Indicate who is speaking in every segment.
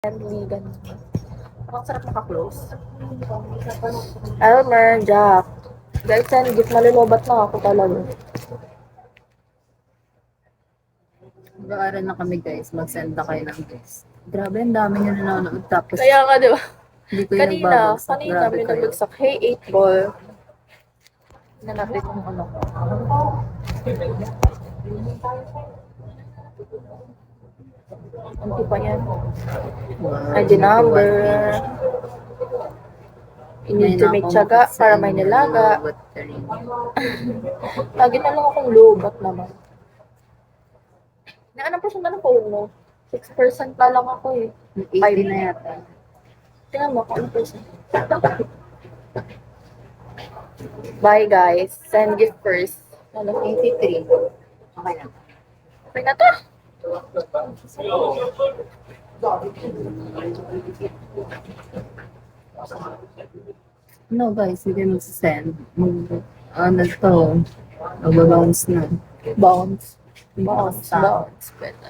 Speaker 1: Vegan. Ang sarap maka-close. Elmer, Jack. Guys, send gift. Malulubat na ako talaga.
Speaker 2: Mag-aaral na kami guys. Mag-send na kayo ng guys. Grabe, ang dami nyo nanonood. Tapos,
Speaker 1: Kaya nga, di ba?
Speaker 2: hindi ko yung nagbabagsak.
Speaker 1: Kanina
Speaker 2: Grabe
Speaker 1: may
Speaker 2: kayo.
Speaker 1: nagbagsak. Hey, 8 ball. Nanapit kung ano. Anti pa yan.
Speaker 2: Wow,
Speaker 1: ID number. You need to make tiyaga para may nilaga. Lagi na lang akong lobat naman. Na anong percent na ng phone mo? 6% pa lang ako eh.
Speaker 2: 80 na yata.
Speaker 1: Tingnan mo kung anong percent. Bye guys. Send gift first. Ano?
Speaker 2: 83. Okay na.
Speaker 1: Okay na to.
Speaker 2: No guys, hindi mag-send. Ano to? Mag-bounce na.
Speaker 1: Bounce. Bounce. Pwede.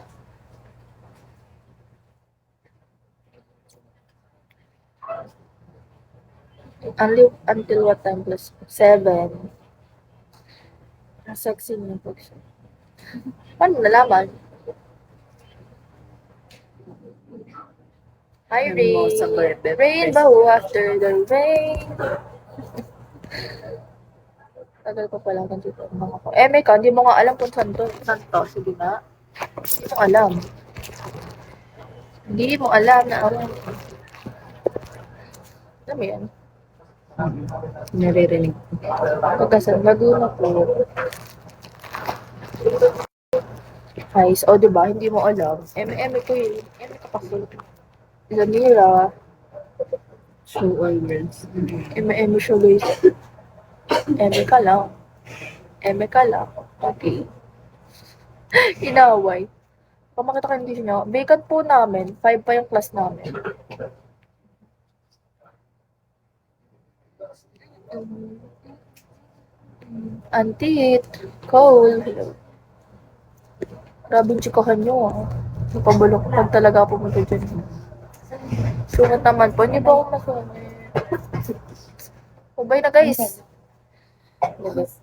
Speaker 1: Until what time plus? 7. Sexy niya po siya. Paano nalaman? Hi,
Speaker 2: Ano mo sa
Speaker 1: Rain.
Speaker 2: birthday?
Speaker 1: Rainbow after the rain. Tagal ko pala dito. May ka, hindi mo nga alam kung saan to. Saan to? Sige na. Hindi mo alam. Hindi mo alam na alam. Alam mo yan?
Speaker 2: Naririnig.
Speaker 1: Pagkasan, Laguna po. Guys, o diba, hindi mo alam. Ko yun. Ka kasi. Zamira.
Speaker 2: Show orders.
Speaker 1: Siya guys. Ka lang. Ka lang. Okay. Inaway. Kung makita kayo hindi nyo, vacant po namin. 5 pa yung class namin. Antit. Cole. Hello. Grabe yung chikahan nyo ah. Napabulok pag talaga pumunta dyan. Sungat naman po. Hindi ba ako masungit? Bye na guys.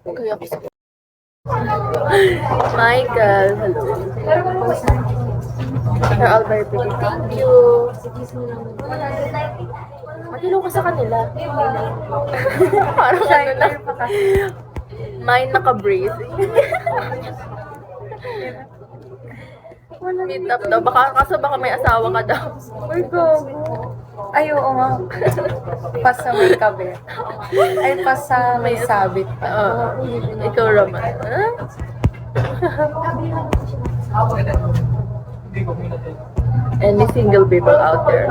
Speaker 1: Kaya ako sa... Michael. Hello. Sir Albert, thank you. Matilo ka sa kanila. Parang ano na. Mine naka-brace. Meet up daw. Baka may asawa ka daw.
Speaker 2: Ay, gago. Ay, oo nga. Pasa may kabe. Ay, pasa may sabit pa.
Speaker 1: Ikaw raman. Any single people out there.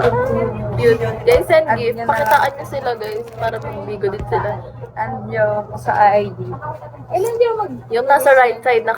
Speaker 1: Yun. Guys, send gift. Pakitaan nyo sila guys. Para pambigo din sila.
Speaker 2: Andiyo sa ID. Eh, nandiyo
Speaker 1: Yung nasa right side na